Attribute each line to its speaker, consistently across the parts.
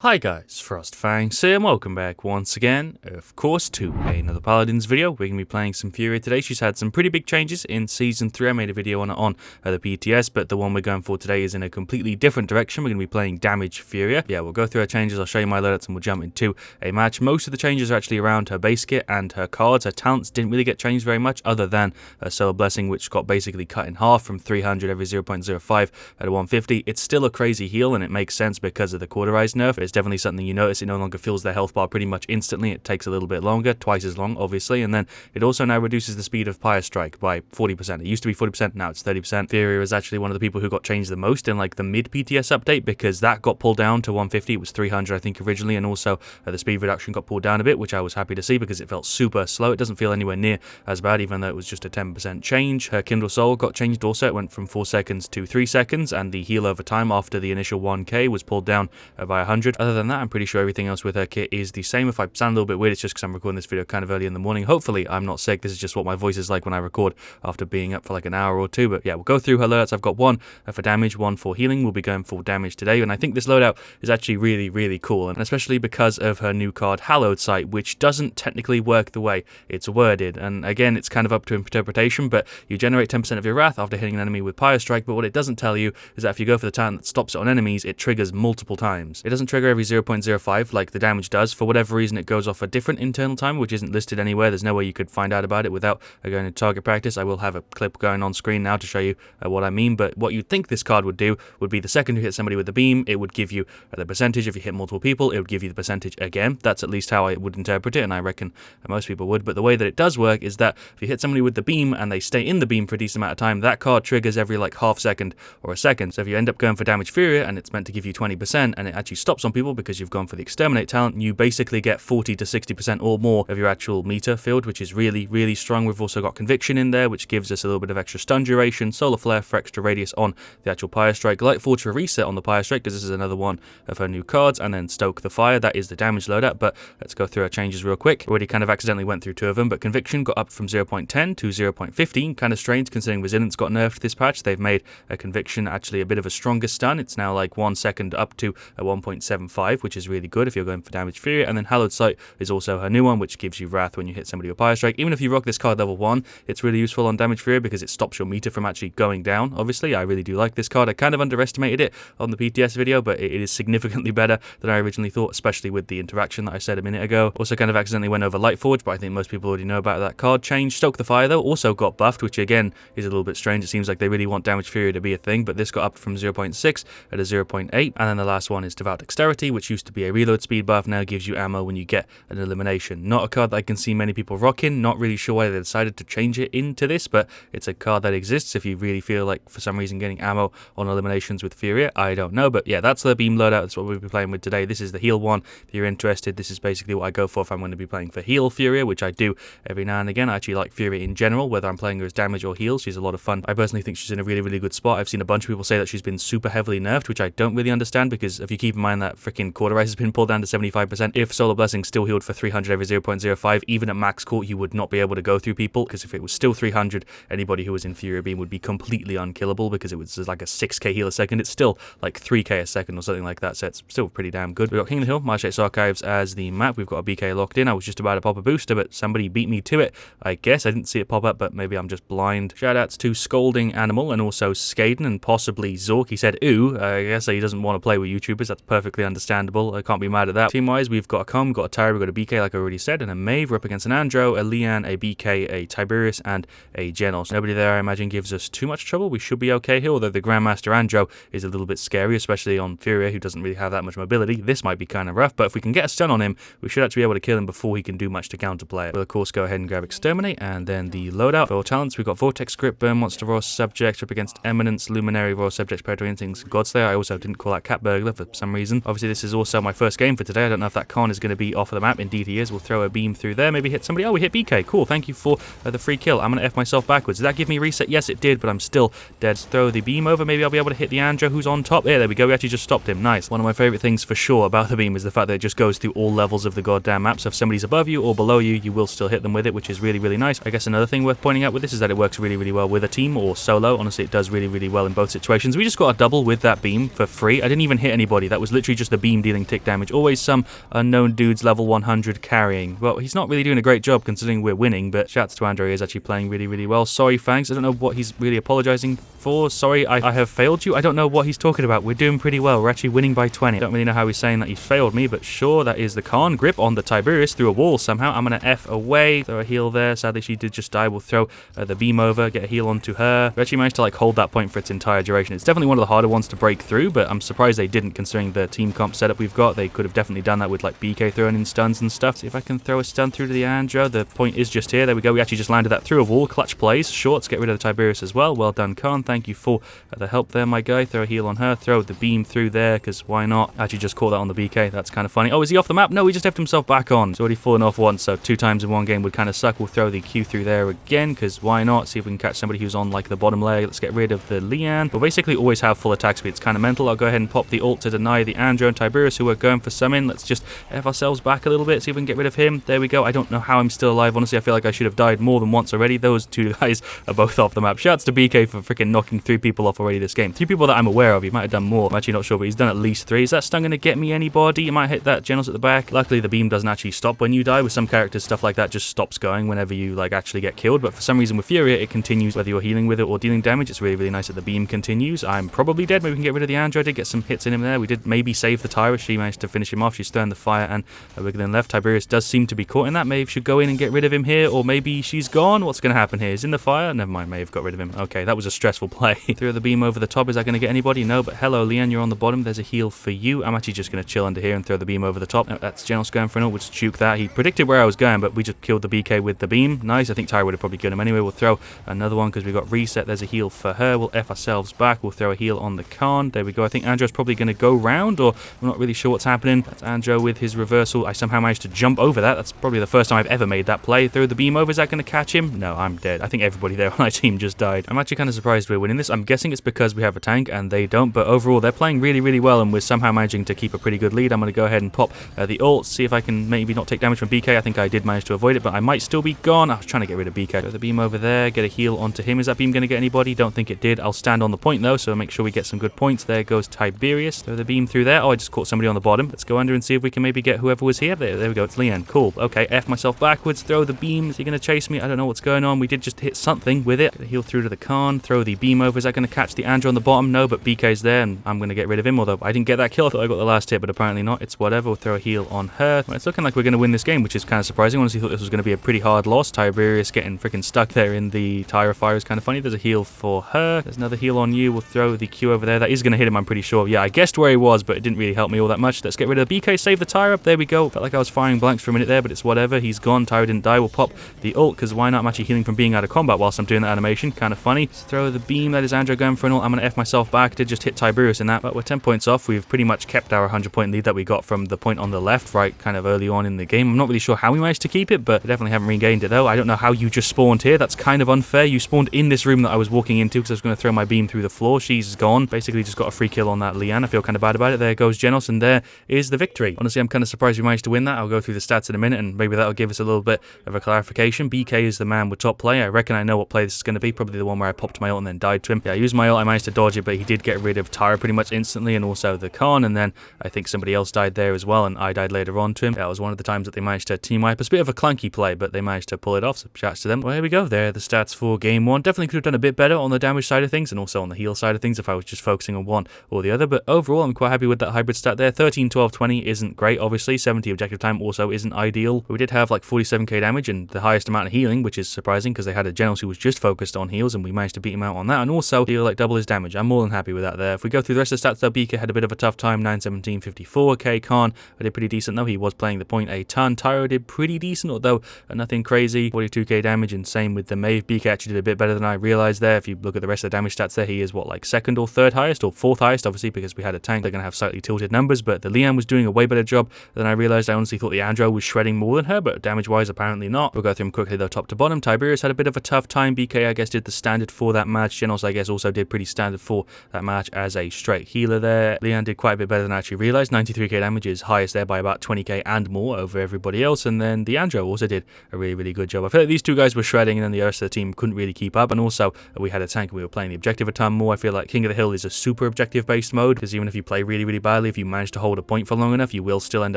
Speaker 1: Hi guys, FrostFangs here and welcome back once again, of course, to another Paladins video. We're going to be playing some Furia today. She's had some pretty big changes in Season 3. I made a video on it on the PTS, but the one we're going for today is in a completely different direction. We're going to be playing Damage Furia. Yeah, we'll go through her changes, I'll show you my loadouts, and we'll jump into a match. Most of the changes are actually around her base kit and her cards. Her talents didn't really get changed very much, other than her Solar Blessing, which got basically cut in half from 300 every 0.05 at 150. It's still a crazy heal, and it makes sense because of the Cauterized nerf. It's definitely something you notice. It no longer fills their health bar pretty much instantly. It takes a little bit longer, twice as long, obviously, and then it also now reduces the speed of Pyre Strike by 40%. It used to be 40%, now it's 30%. Furia is actually one of the people who got changed the most in like the mid-PTS update, because that got pulled down to 150. It was 300, I think, originally, and also the speed reduction got pulled down a bit, which I was happy to see because it felt super slow. It doesn't feel anywhere near as bad, even though it was just a 10% change. Her Kindle Soul got changed also. It went from 4 seconds to 3 seconds, and the heal over time after the initial 1k was pulled down by 100. Other than that, I'm pretty sure everything else with her kit is the same. If I sound a little bit weird, it's just because I'm recording this video kind of early in the morning. Hopefully I'm not sick. This is just what my voice is like when I record after being up for like an hour or two. But yeah, we'll go through her loadouts. I've got one for damage, one for healing. We'll be going for damage today, and I think this loadout is actually really cool, and especially because of her new card Hallowed Sight, which doesn't technically work the way it's worded. And again, it's kind of up to interpretation, but you generate 10% of your wrath after hitting an enemy with Pyre Strike. But what it doesn't tell you is that if you go for the talent that stops it on enemies, it triggers multiple times. It doesn't trigger every 0.05 like the damage does. For whatever reason, it goes off a different internal time, which isn't listed anywhere. There's no way you could find out about it without going to target practice. I will have a clip going on screen now to show you what I mean, but what you'd think this card would do would be the second you hit somebody with the beam, it would give you the percentage. If you hit multiple people, it would give you the percentage again. That's at least how I would interpret it, and I reckon most people would. But the way that it does work is that if you hit somebody with the beam and they stay in the beam for a decent amount of time, that card triggers every like half second or a second. So if you end up going for Damage Furia and it's meant to give you 20% and it actually stops on people because you've gone for the Exterminate talent, you basically get 40 to 60% or more of your actual meter filled, which is really strong. We've also got Conviction in there, which gives us a little bit of extra stun duration, Solar Flare for extra radius on the actual Pyre Strike, Light Forge for reset on the Pyre Strike, because this is another one of her new cards, and then Stoke the Fire. That is the damage loadout, but let's go through our changes real quick. Already kind of accidentally went through 2 of them, but Conviction got up from 0.10 to 0.15, kind of strange considering Resilience got nerfed this patch. They've made a Conviction actually a bit of a stronger stun. It's now like 1 second up to a 1.75, which is really good if you're going for Damage Furia. And then Hallowed Sight is also her new one, which gives you Wrath when you hit somebody with Pyre Strike. Even if you rock this card level 1, it's really useful on Damage Furia because it stops your meter from actually going down. Obviously, I really do like this card. I kind of underestimated it on the PTS video, but it is significantly better than I originally thought, especially with the interaction that I said a minute ago. Also kind of accidentally went over Light Forge, but I think most people already know about that card change. Stoke the Fire, though, also got buffed, which again is a little bit strange. It seems like they really want Damage Furia to be a thing, but this got up from 0.6 at a 0.8. And then the last one is Devout Dexterity, which used to be a reload speed buff, now gives you ammo when you get an elimination. Not a card that I can see many people rocking. Not really sure why they decided to change it into this, but it's a card that exists if you really feel like for some reason getting ammo on eliminations with Furia. I don't know, but yeah, that's the beam loadout. That's what we'll be playing with today. This is the heal one. If you're interested, this is basically what I go for if I'm going to be playing for heal Furia, which I do every now and again. I actually like Furia in general, whether I'm playing her as damage or heal. She's a lot of fun. I personally think she's in a really good spot. I've seen a bunch of people say that she's been super heavily nerfed, which I don't really understand, because if you keep in mind that freaking Cauterize has been pulled down to 75%, if Solar Blessing still healed for 300 every 0.05, even at max court, you would not be able to go through people, because if it was still 300, anybody who was in Furia Beam would be completely unkillable, because it was like a 6k heal a second. It's still like 3k a second or something like that, so it's still pretty damn good. We've got King of the Hill, Marsh's Archives as the map. We've got a BK locked in. I was just about to pop a booster, but somebody beat me to it, I guess. I didn't see it pop up, but maybe I'm just blind. Shoutouts to Scolding Animal and also Skaden and possibly Zork. He said, ooh, I guess he doesn't want to play with YouTubers. That's perfectly understandable. I can't be mad at that. Team-wise, we've got a Com, we've got a Tyra, we've got a BK, like I already said, and a Maeve. We're up against an Andro, a Leanne, a BK, a Tiberius, and a Genos. Nobody there, I imagine, gives us too much trouble. We should be okay here, although the Grandmaster Andro is a little bit scary, especially on Furia, who doesn't really have that much mobility. This might be kind of rough, but if we can get a stun on him, we should actually be able to kill him before he can do much to counterplay it. We'll, of course, go ahead and grab Exterminate, and then the loadout. For all talents, we've got Vortex Grip, Burn Monster, Raw Subject, up against Eminence, Luminary, Raw Subject, Predatory Instincts, Godslayer. I also didn't call that Cat Burglar for some reason. Obviously, this is also my first game for today. I don't know if that con is going to be off of the map. Indeed, he is. We'll throw a beam through there, maybe hit somebody. Oh, we hit BK. Cool. Thank you for the free kill. I'm going to F myself backwards. Did that give me reset? Yes, it did, but I'm still dead. Let's throw the beam over. Maybe I'll be able to hit the Andro who's on top. There we go. We actually just stopped him. Nice. One of my favorite things for sure about the beam is the fact that it just goes through all levels of the goddamn map. So if somebody's above you or below you, you will still hit them with it, which is really nice. I guess another thing worth pointing out with this is that it works really well with a team or solo. Honestly, it does really well in both situations. We just got a double with that beam for free. I didn't even hit anybody. That was literally just just the beam dealing tick damage. Always some unknown dudes level 100 carrying. Well, he's not really doing a great job considering we're winning, but shouts to Andrew, is actually playing really, really well. Sorry, Fangs, I don't know what he's really apologizing for. Sorry, I have failed you. I don't know what he's talking about. We're doing pretty well. We're actually winning by 20. I don't really know how he's saying that he's failed me, but sure, that is the Khan. Grip on the Tiberius through a wall somehow. I'm going to F away. Throw a heal there. Sadly, she did just die. We'll throw the beam over, get a heal onto her. We actually managed to like hold that point for its entire duration. It's definitely one of the harder ones to break through, but I'm surprised they didn't considering the team comp setup we've got. They could have definitely done that with like BK throwing in stuns and stuff. See if I can throw a stun through to the Andro. The point is just here. There we go. We actually just landed that through a wall. Clutch plays. Shorts. Get rid of the Tiberius as well. Well done, Khan. Thank you for the help there, my guy. Throw a heal on her. Throw the beam through there, because why not? Actually just caught that on the BK. That's kind of funny. Oh, is he off the map? No, he just left himself back on. He's already fallen off once, so 2 times in one game would kind of suck. We'll throw the Q through there again, because why not? See if we can catch somebody who's on like the bottom layer. Let's get rid of the Lian. But basically always have full attack speed. It's kind of mental. I'll go ahead and pop the ult to deny the Andro and Tiberius, who are going for summon. Let's just F ourselves back a little bit, see if we can get rid of him. There we go. I don't know how I'm still alive. Honestly, I feel like I should have died more than once already. Those 2 guys are both off the map. Shouts to BK for freaking knocking 3 people off already this game. 3 people that I'm aware of. He might have done more. I'm actually not sure, but he's done at least 3. Is that stun going to get me anybody? He might hit that Generals at the back. Luckily, the beam doesn't actually stop when you die. With some characters, stuff like that just stops going whenever you like actually get killed. But for some reason with Furia, it continues whether you're healing with it or dealing damage. It's really, really nice that the beam continues. I'm probably dead. Maybe we can get rid of the Andro. Did get some hits in him there. We did maybe save the Tyra. She managed to finish him off. She's throwing the fire and a Wiggling left. Tiberius does seem to be caught in that. Maeve should go in and get rid of him here, or maybe she's gone. What's going to happen here? Is in the fire? Never mind. Maeve got rid of him. Okay, that was a stressful play. Threw the beam over the top. Is that going to get anybody? No, but hello, Lian. You're on the bottom. There's a heal for you. I'm actually just going to chill under here and throw the beam over the top. No, that's Genos going for an ult. We'll just juke that. He predicted where I was going, but we just killed the BK with the beam. Nice. I think Tyra would have probably killed him anyway. We'll throw another one because we got reset. There's a heal for her. We'll F ourselves back. We'll throw a heal on the Khan. There we go. I think Andro's probably going to go round, or I'm not really sure what's happening. That's Andro with his reversal. I somehow managed to jump over that. That's probably the first time I've ever made that play. Throw the beam over. Is that going to catch him? No, I'm dead. I think everybody there on my team just died. I'm actually kind of surprised we're winning this. I'm guessing it's because we have a tank and they don't, but overall they're playing really, really well and we're somehow managing to keep a pretty good lead. I'm going to go ahead and pop the ult, see if I can maybe not take damage from BK. I think I did manage to avoid it, but I might still be gone. I was trying to get rid of BK. Throw the beam over there, get a heal onto him. Is that beam going to get anybody? Don't think it did. I'll stand on the point though, so make sure we get some good points. There goes Tiberius. Throw the beam through there. Oh, I just caught somebody on the bottom. Let's go under and see if we can maybe get whoever was here. There we go. It's Lian. Cool. Okay, F myself backwards. Throw the beam. Is he going to chase me? I don't know what's going on. We did just hit something with it. Get a heal through to the Khan. Throw the beam over. Is that going to catch the Andro on the bottom? No, but BK's there and I'm going to get rid of him, although I didn't get that kill. I thought I got the last hit, but apparently not. It's whatever. We'll throw a heal on her. Well, it's looking like we're going to win this game, which is kind of surprising. Honestly, thought this was going to be a pretty hard loss. Tiberius getting freaking stuck there in the Tyra fire is kind of funny. There's a heal for her. There's another heal on you. We'll throw the Q over there. That is going to hit him, I'm pretty sure. Yeah, I guessed where he was, but it didn't really help me all that much. Let's get rid of the BK. Save the Tyra. There we go. Felt like I was firing blanks for a minute there, but it's whatever. He's gone. Tyra didn't die. We'll pop the ult, because why not? I'm actually healing from being out of combat whilst I'm doing that animation. Kind of funny. Let's throw the beam. That is Andro going for an ult. I'm going to F myself back. Did just hit Tiberius in that, but we're 10 points off. We've pretty much kept our 100-point lead that we got from the point on the left, right, kind of early on in the game. I'm not really sure how we managed to keep it, but we definitely haven't regained it though. I don't know how you just spawned here. That's kind of unfair. You spawned in this room that I was walking into because I was going to throw my beam through the floor. She's gone. Basically just got a free kill on that Lian. I feel kind of bad about it. There goes Genos, and there is the victory. Honestly, I'm kind of surprised we managed to win that. I'll go through the stats in a minute, and maybe that'll give us a little bit of a clarification. BK is the man with top play. I reckon I know what play this is going to be. Probably the one where I popped my ult and then died to him. Yeah, I used my ult. I managed to dodge it, but he did get rid of Tyra pretty much instantly, and also the Khan, and then I think somebody else died there as well, and I died later on to him. That was one of the times that they managed to team wipe. It's a bit of a clunky play, but they managed to pull it off, so shouts to them. Well, here we go. There are the stats for game one. Definitely could have done a bit better on the damage side of things, and also on the heal side of things if I was just focusing on one or the other, but overall I'm quite happy with that hybrid stat there. 13, 12, 20 isn't great, obviously. 70 objective time also isn't ideal, but we did have like 47k damage and the highest amount of healing, which is surprising because they had a Genos who was just focused on heals, and we managed to beat him out on that, and also deal like double his damage. I'm more than happy with that there. If we go through the rest of the stats though, BK had a bit of a tough time. 917, 54k. Khan I did pretty decent though. He was playing the point a ton. Tyro did pretty decent, although nothing crazy. 42k damage, and same with the Maeve. BK actually did a bit better than I realized there. If you look at the rest of the damage stats there, he is what, like second or third highest, or fourth highest, obviously because we had a tank. They're going to have slightly tilted numbers, but the Lian was doing a way better job than I realized. I honestly thought the Andro was shredding more than her, but damage wise apparently not. We'll go through them quickly though, top to bottom. Tiberius had a bit of a tough time. BK I guess did the standard for that match. Genos I guess also did pretty standard for that match as a straight healer there. Lian did quite a bit better than I actually realized. 93k damage is highest there by about 20k and more over everybody else, and then the Andro also did a really, really good job. I feel like these two guys were shredding, and then the rest of the team couldn't really keep up, and also we had a tank and we were playing the objective a ton more. I feel like King of the Hill is a super objective based mode, because even if you play really, really bad entirely. If you manage to hold a point for long enough, you will still end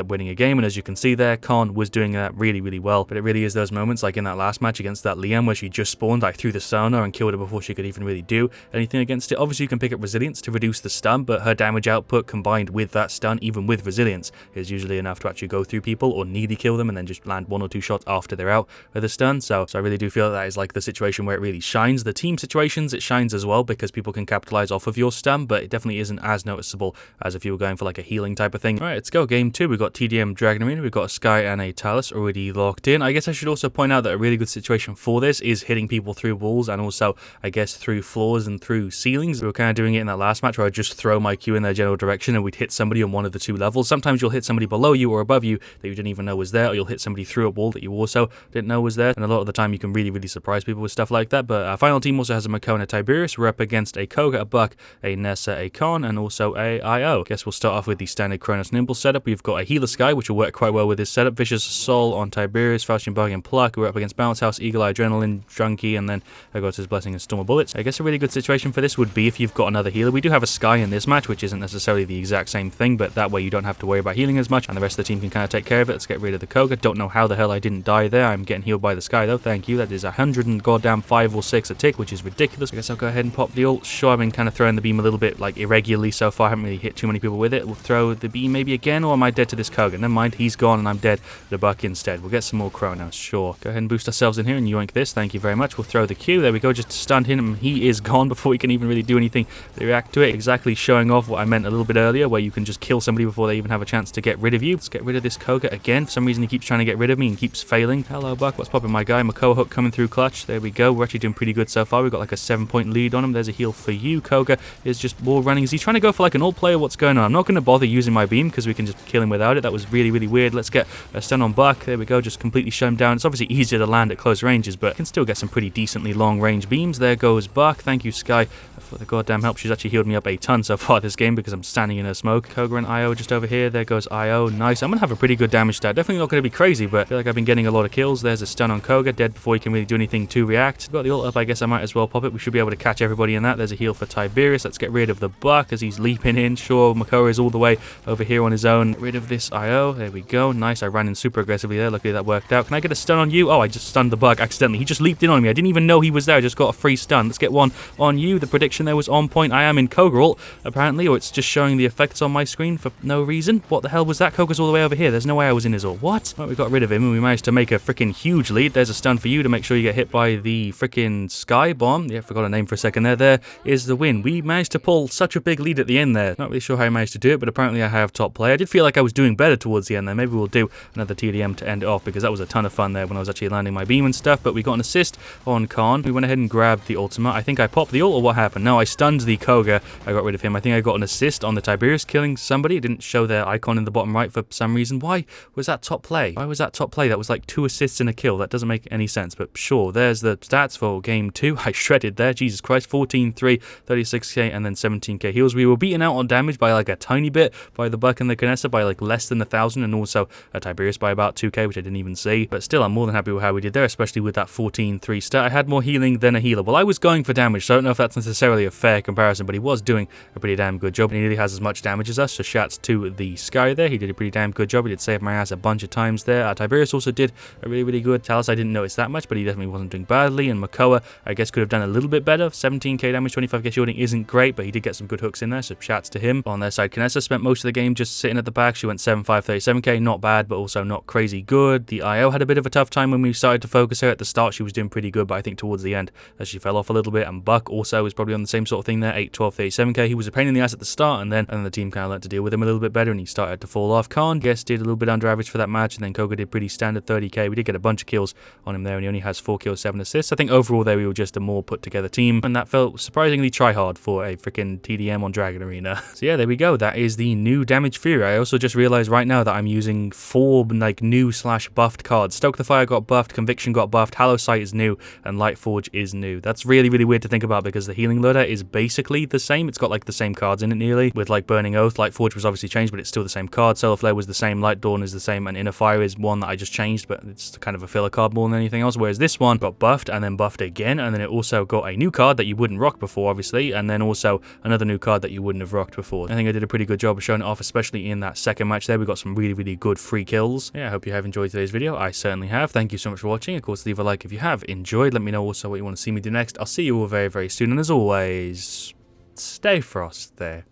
Speaker 1: up winning a game, and as you can see there, Khan was doing that really, really well. But it really is those moments, like in that last match against that Liam, where she just spawned, I threw the sonar and killed her before she could even really do anything against it. Obviously, you can pick up resilience to reduce the stun, but her damage output combined with that stun, even with resilience, is usually enough to actually go through people or nearly kill them and then just land 1 or 2 shots after they're out with a stun. So I really do feel that is like the situation where it really shines. The team situations, it shines as well because people can capitalize off of your stun, but it definitely isn't as noticeable as if you were going for like a healing type of thing. Alright, let's go. Game 2. We've got TDM Dragon Arena, we've got a Sky and a Talus already locked in. I guess I should also point out that a really good situation for this is hitting people through walls and also, I guess, through floors and through ceilings. We were kind of doing it in that last match where I'd just throw my Q in their general direction and we'd hit somebody on one of the 2 levels. Sometimes you'll hit somebody below you or above you that you didn't even know was there, or you'll hit somebody through a wall that you also didn't know was there, and a lot of the time you can really surprise people with stuff like that. But our final team also has a Mako and a Tiberius. We're up against a Koga, a Buck, a Nessa, a Khan, and also a IO. Guess we'll start off with the standard Kronos Nimble setup. We've got a Healer Sky, which will work quite well with this setup. Vicious Soul on Tiberius, Falchion Bug and Pluck. We're up against Bounce House, Eagle Eye, Adrenaline, Drunky, and then Agota's Blessing and Storm of Bullets. I guess a really good situation for this would be if you've got another healer. We do have a Sky in this match, which isn't necessarily the exact same thing, but that way you don't have to worry about healing as much, and the rest of the team can kind of take care of it. Let's get rid of the Koga. Don't know how the hell I didn't die there. I'm getting healed by the Sky though, thank you. That is 105 or 6 a tick, which is ridiculous. I guess I'll go ahead and pop the ult. Sure, I've been kind of throwing the beam a little bit like irregularly so far. I haven't really hit too many people with it. We'll throw the beam maybe again, or am I dead to this Koga? Never mind, he's gone and I'm dead to the Buck instead. We'll get some more Kronos, sure. Go ahead and boost ourselves in here and yoink this, thank you very much. We'll throw the Q, there we go, just to stun him. He is gone before we can even really do anything to react to it. Exactly showing off what I meant a little bit earlier, where you can just kill somebody before they even have a chance to get rid of you. Let's get rid of this Koga again. For some reason he keeps trying to get rid of me and keeps failing. Hello Buck, what's popping my guy? Mako hook coming through clutch. There we go, we're actually doing pretty good so far. We've got like a 7-point lead on him. There's a heal for you. Koga is just wall running. Is he trying to go for like an ult play or what's going on? I'm not going to bother using my beam because we can just kill him without it. That was really weird. Let's get a stun on Buck. There we go, just completely shut him down. It's obviously easier to land at close ranges, but you can still get some pretty decently long range beams. There goes Buck. Thank you Sky for the goddamn help. She's actually healed me up a ton so far this game because I'm standing in her smoke. Koga and IO just over here. There goes IO. Nice. I'm going to have a pretty good damage stat. Definitely not going to be crazy, but I feel like I've been getting a lot of kills. There's a stun on Koga. Dead before he can really do anything to react. Got the ult up. I guess I might as well pop it. We should be able to catch everybody in that. There's a heal for Tiberius. Let's get rid of the Buck as he's leaping in. Sure, Mako is all the way over here on his own. Get rid of this IO. There we go. Nice. I ran in super aggressively there. Luckily that worked out. Can I get a stun on you? Oh, I just stunned the Buck accidentally. He just leaped in on me. I didn't even know he was there. I just got a free stun. Let's get one on you. The prediction there was on point. I am in Koga ult, apparently, or it's just showing the effects on my screen for no reason. What the hell was that? Koga's all the way over here. There's no way I was in his ult. What? Well, we got rid of him and we managed to make a freaking huge lead. There's a stun for you to make sure you get hit by the freaking Sky Bomb. Yeah, forgot a name for a second there. There is the win. We managed to pull such a big lead at the end there. Not really sure how I managed to do it, but apparently I have top play. I did feel like I was doing better towards the end there. Maybe we'll do another TDM to end it off because that was a ton of fun there when I was actually landing my beam and stuff. But we got an assist on Khan. We went ahead and grabbed the ultimate. I think I popped the ult, or what happened? No, I stunned the Koga. I got rid of him. I think I got an assist on the Tiberius killing somebody. It didn't show their icon in the bottom right for some reason. Why was that top play? Why was that top play? That was like 2 assists and a kill. That doesn't make any sense, but sure. There's the stats for game 2. I shredded there. Jesus Christ. 14-3, 36k, and then 17k heals. We were beaten out on damage by like a tiny bit by the Buck and the Canessa by like less than 1,000, and also a Tiberius by about 2k, which I didn't even see. But still, I'm more than happy with how we did there, especially with that 14-3 stat. I had more healing than a healer. Well, I was going for damage, so I don't know if that's necessarily a fair comparison, but he was doing a pretty damn good job, and he nearly has as much damage as us, so shouts to the Sky there. He did a pretty damn good job. He did save my ass a bunch of times there. Tiberius also did a really good. Talus, I didn't notice that much, but he definitely wasn't doing badly, and Makoa, I guess, could have done a little bit better. 17k damage, 25k shielding isn't great, but he did get some good hooks in there, so shouts to him. On their side, Canessa spent most of the game just sitting at the back. She went 7-5, 37k, not bad, but also not crazy good. The IO had a bit of a tough time when we started to focus her. At the start, she was doing pretty good, but I think towards the end, as she fell off a little bit, and Buck also was probably on the same sort of thing there, 8, 12, 37k. He was a pain in the ass at the start, and then the team kind of learned to deal with him a little bit better, and he started to fall off. Khan, guess, did a little bit under average for that match, and then Koga did pretty standard 30k. We did get a bunch of kills on him there, and he only has 4 kills, 7 assists. I think overall there we were just a more put together team, and that felt surprisingly try hard for a freaking TDM on Dragon Arena. So yeah, there we go. That is the new Damage Furia. I also just realized right now that I'm using 4 like new / buffed cards. Stoke the Fire got buffed, Conviction got buffed, Hallow Sight is new, and Lightforge is new. That's really weird to think about because the Healing Loadout is basically the same. It's got like the same cards in it nearly, with like Burning Oath. Lightforge was obviously changed, but it's still the same card. Solar Flare was the same, Light Dawn is the same, and Inner Fire is one that I just changed, but it's kind of a filler card more than anything else, whereas this one got buffed and then buffed again, and then it also got a new card that you wouldn't rock before, obviously, and then also another new card that you wouldn't have rocked before. I think I did a pretty good job of showing it off, especially in that second match there. We got some really, really good free kills. Yeah, I hope you have enjoyed today's video. I certainly have. Thank you so much for watching. Of course, leave a like if you have enjoyed. Let me know also what you want to see me do next. I'll see you all very, very soon. And as always, stay frost there.